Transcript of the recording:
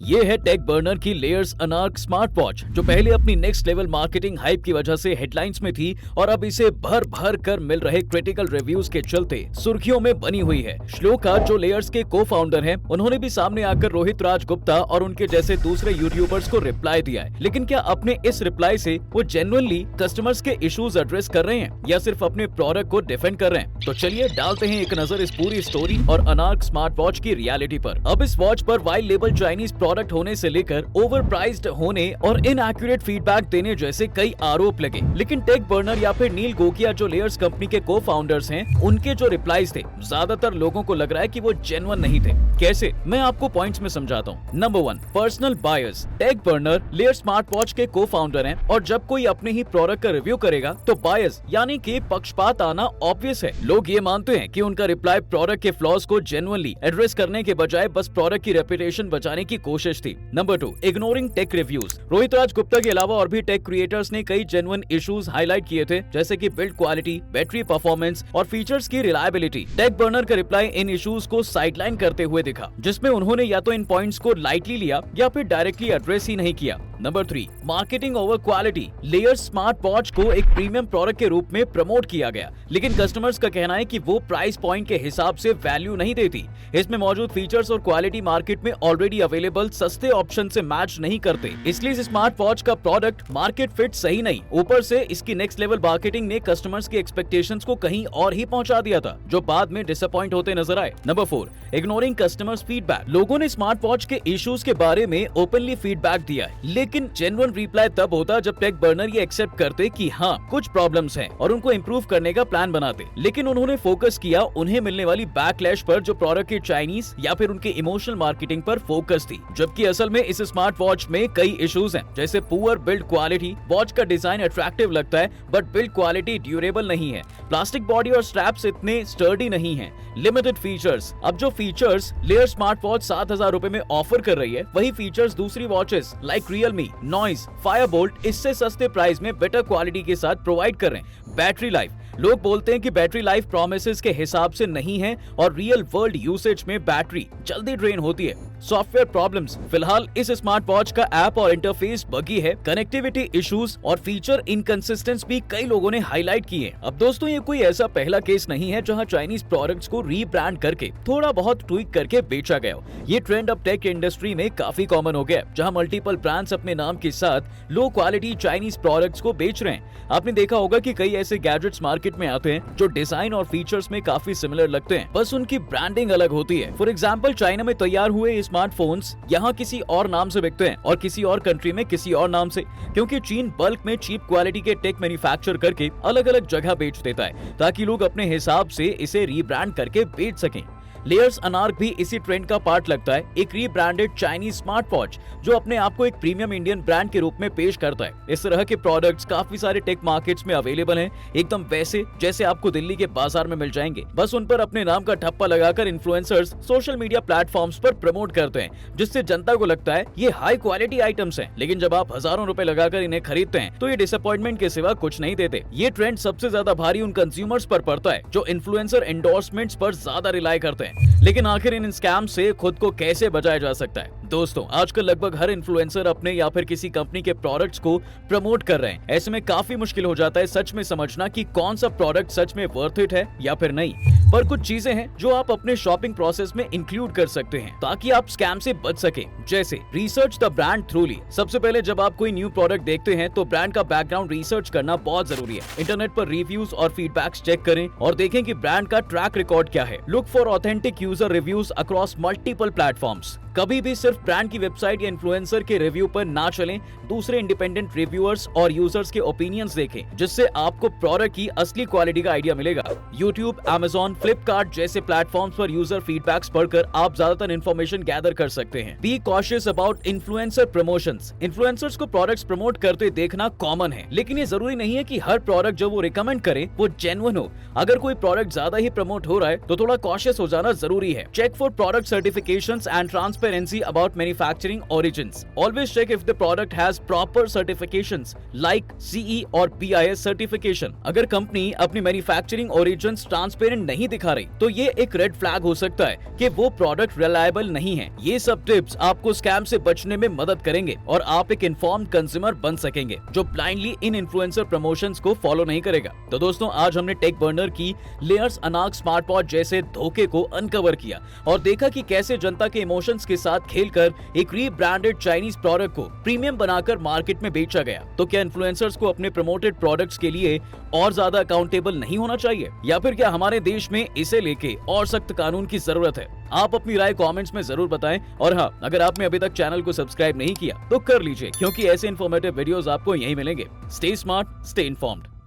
ये है take burner की लेयर्स अनार्क स्मार्ट वॉच, जो पहले अपनी नेक्स्ट लेवल मार्केटिंग हाइप की वजह से हेडलाइंस में थी और अब इसे भर भर कर मिल रहे क्रिटिकल रिव्यूज के चलते सुर्खियों में बनी हुई है। श्लोका, जो लेयर्स के को फाउंडर हैं, उन्होंने भी सामने आकर रोहित राज गुप्ता और उनके जैसे दूसरे यूट्यूबर्स को रिप्लाई दिया है। लेकिन क्या अपने इस रिप्लाई से वो जेन्युइनली कस्टमर्स के इश्यूज एड्रेस कर रहे हैं या सिर्फ अपने प्रोडक्ट को डिफेंड कर रहे हैं? तो चलिए डालते हैं एक नजर इस पूरी स्टोरी और अनार्क स्मार्ट वॉच की रियलिटी पर। अब इस वॉच पर वाइड लेबल चाइनीज प्रोडक्ट होने से लेकर ओवर प्राइस्ड होने और इनएक्यूरेट फीडबैक देने जैसे कई आरोप लगे। लेकिन टेक बर्नर या फिर नील गोकिया, जो लेयर्स कंपनी के को फाउंडर्स हैं, उनके जो रिप्लाईज थे, ज्यादातर लोगों को लग रहा है कि वो जेन्युइन नहीं थे। कैसे? मैं आपको पॉइंट्स में समझाता हूँ। Number 1, personal bias. Tech Burner layer smart watch के को फाउंडर हैं और जब कोई अपने ही प्रोडक्ट का रिव्यू करेगा तो बायस यानी कि पक्षपात आना ऑब्वियस है। लोग ये मानते हैं कि उनका रिप्लाई प्रोडक्ट के फ्लॉज को जेन्युइनली एड्रेस करने के बजाय बस प्रोडक्ट की रेपुटेशन बचाने की कोशिश थी। Number 2, ignoring tech reviews. Rohit Raj Gupta के अलावा और भी टेक क्रिएटर्स ने कई जेन्युइन इश्यूज हाईलाइट किए थे, जैसे कि बिल्ड क्वालिटी, बैटरी परफॉर्मेंस और फीचर्स की रिलायबिलिटी। टेक बर्नर का रिप्लाई इन इश्यूज को साइडलाइन करते हुए दिखा, जिसमें उन्होंने या तो इन पॉइंट्स को लाइटली लिया या फिर डायरेक्टली एड्रेस ही नहीं किया। Number 3, marketing over quality. Layer smart watch को एक प्रीमियम प्रोडक्ट के रूप में प्रमोट किया गया, लेकिन कस्टमर्स का कहना है कि वो प्राइस पॉइंट के हिसाब से वैल्यू नहीं देती। इसमें मौजूद फीचर्स और क्वालिटी मार्केट में ऑलरेडी अवेलेबल सस्ते ऑप्शन से मैच नहीं करते, इसलिए इस स्मार्ट वॉच का प्रोडक्ट मार्केट फिट सही नहीं। ऊपर से इसकी नेक्स्ट लेवल मार्केटिंग ने कस्टमर्स की एक्सपेक्टेशंस को कहीं और ही पहुंचा दिया था, जो बाद में डिसअपॉइंट होते नजर आए। Number 4, ignoring customers feedback. लोगों ने स्मार्ट वॉच के इश्यूज के बारे में ओपनली फीडबैक दिया है, लेकिन जेन्युइन रिप्लाई तब होता जब टेक बर्नर ये एक्सेप्ट करते कि हाँ, कुछ प्रॉब्लम्स हैं और उनको इंप्रूव करने का प्लान बनाते। लेकिन उन्होंने फोकस किया उन्हें मिलने वाली बैकलैश पर, जो प्रोडक्ट के चाइनीज या फिर उनके इमोशनल मार्केटिंग पर फोकस थी, जबकि असल में इस स्मार्ट वॉच में कई इश्यूज हैं, जैसे पुअर बिल्ड क्वालिटी। वॉच का डिजाइन अट्रैक्टिव लगता है बट बिल्ड क्वालिटी ड्यूरेबल नहीं है। प्लास्टिक बॉडी और स्ट्रैप्स इतने स्टर्डी नहीं है। Limited features. अब जो फीचर्स लेयर स्मार्ट वॉच 7,000 रुपए में ऑफर कर रही है, वही फीचर्स दूसरी watches like Realme, noise, Fireboltt इससे सस्ते प्राइस में बेटर क्वालिटी के साथ प्रोवाइड कर रहे हैं। Battery life. लोग बोलते हैं कि बैटरी लाइफ प्रोमिसेस के हिसाब से नहीं है और रियल वर्ल्ड यूसेज में बैटरी जल्दी ड्रेन होती है। Software problems. फिलहाल इस स्मार्ट वॉच का ऐप और इंटरफेस बगी है। कनेक्टिविटी इश्यूज और फीचर इनकंसिस्टेंस भी कई लोगों ने हाईलाइट किए। अब दोस्तों, ये कोई ऐसा पहला केस नहीं है जहां चाइनीज प्रोडक्ट्स को रीब्रांड करके थोड़ा बहुत ट्वीक करके बेचा गया हो। ये ट्रेंड अब टेक इंडस्ट्री में काफी कॉमन हो गया, जहां मल्टीपल ब्रांड्स अपने नाम के साथ लो क्वालिटी चाइनीज प्रोडक्ट्स को बेच रहे हैं। आपने देखा होगा कि कई ऐसे गैजेट्स मार्केट में आते हैं जो डिजाइन और फीचर्स में काफी सिमिलर लगते हैं, बस उनकी ब्रांडिंग अलग होती है। फॉर एग्जाम्पल, चाइना में तैयार हुए स्मार्टफोन्स यहाँ किसी और नाम से बिकते हैं और किसी और कंट्री में किसी और नाम से, क्योंकि चीन बल्क में चीप क्वालिटी के टेक मैन्युफैक्चर करके अलग अलग जगह बेच देता है, ताकि लोग अपने हिसाब से इसे रीब्रांड करके बेच सकें। लेयर्स अनार्क भी इसी ट्रेंड का पार्ट लगता है, एक रीब्रांडेड चाइनीज स्मार्ट वॉच जो अपने आप को एक प्रीमियम इंडियन ब्रांड के रूप में पेश करता है। इस तरह के प्रोडक्ट्स काफी सारे टेक मार्केट्स में अवेलेबल हैं, एकदम वैसे जैसे आपको दिल्ली के बाजार में मिल जाएंगे। बस उन पर अपने नाम का ठप्पा लगाकर इन्फ्लुएंसर्स सोशल मीडिया प्लेटफॉर्म्स पर प्रमोट करते हैं, जिससे जनता को लगता है ये हाई क्वालिटी आइटम्स हैं। लेकिन जब आप हजारों रुपए लगाकर इन्हें खरीदते हैं तो ये डिसअपॉइंटमेंट के सिवा कुछ नहीं देते। ये ट्रेंड सबसे ज्यादा भारी उन कंज्यूमर्स पर पड़ता है जो इन्फ्लुएंसर एंडोर्समेंट्स पर ज्यादा रिलाई करते हैं। लेकिन आखिर इन स्कैम से खुद को कैसे बचाया जा सकता है? दोस्तों, आजकल लगभग हर इन्फ्लुएंसर अपने या फिर किसी कंपनी के प्रोडक्ट्स को प्रमोट कर रहे हैं। ऐसे में काफी मुश्किल हो जाता है सच में समझना कि कौन सा प्रोडक्ट सच में वर्थ इट है या फिर नहीं। पर कुछ चीजें हैं जो आप अपने शॉपिंग प्रोसेस में इंक्लूड कर सकते हैं ताकि आप स्कैम से बच सके, जैसे रिसर्च द ब्रांड थ्रूली। सबसे पहले जब आप कोई न्यू प्रोडक्ट देखते हैं तो ब्रांड का बैकग्राउंड रिसर्च करना बहुत जरूरी है। इंटरनेट पर रिव्यूज और फीडबैक्स चेक करें और देखें कि ब्रांड का ट्रैक रिकॉर्ड क्या है। Look for authentic user reviews across multiple platforms. कभी भी सिर्फ ब्रांड की वेबसाइट या इन्फ्लुएंसर के रिव्यू पर ना चलें, दूसरे इंडिपेंडेंट रिव्यूअर्स और यूजर्स के ओपिनियंस देखें, जिससे आपको प्रोडक्ट की असली क्वालिटी का आइडिया मिलेगा। यूट्यूब, अमेज़न, फ्लिपकार्ट जैसे प्लेटफॉर्म्स पर यूजर फीडबैक्स पढ़कर आप ज्यादातर इन्फॉर्मेशन गैदर कर सकते हैं। Be cautious about influencer promotions. Influencers को प्रोडक्ट्स प्रमोट करते देखना कॉमन है, लेकिन ये जरूरी नहीं है कि हर प्रोडक्ट जो वो रिकमेंड करे वो जेन्युइन हो। अगर कोई प्रोडक्ट ज्यादा ही प्रमोट हो रहा है तो थोड़ा कॉशियस हो जाना जरूरी है। Check for product certifications and transparency transparency about manufacturing origins. Always check if the product has proper certifications like CE और BIS certification. अगर कंपनी अपनी मैन्युफैक्चरिंग ओरिजिन्स ट्रांसपेरेंट नहीं दिखा रही तो ये एक रेड फ्लैग हो सकता है कि वो प्रोडक्ट रिलायबल नहीं है। ये सब टिप्स आपको स्कैम से बचने में मदद करेंगे और आप एक इन्फॉर्म्ड कंज्यूमर बन सकेंगे जो ब्लाइंडली इन इन्फ्लुएंसर प्रमोशंस को फॉलो नहीं करेगा। तो दोस्तों, आज हमने टेक बर्नर की लेयर्स अनार्क स्मार्ट वॉच जैसे धोखे को अनकवर किया और देखा कि कैसे जनता के इमोशंस के साथ खेलकर एक रीब्रांडेड चाइनीज प्रोडक्ट को प्रीमियम बनाकर मार्केट में बेचा गया। तो क्या इन्फ्लुएंसर्स को अपने प्रमोटेड प्रोडक्ट्स के लिए और ज्यादा अकाउंटेबल नहीं होना चाहिए, या फिर क्या हमारे देश में इसे लेके और सख्त कानून की जरूरत है? आप अपनी राय कमेंट्स में जरूर बताएं और हाँ, अगर आपने अभी तक चैनल को सब्सक्राइब नहीं किया तो कर लीजिए, क्योंकि ऐसे इन्फॉर्मेटिव वीडियोस आपको यहीं मिलेंगे। Stay smart, stay informed.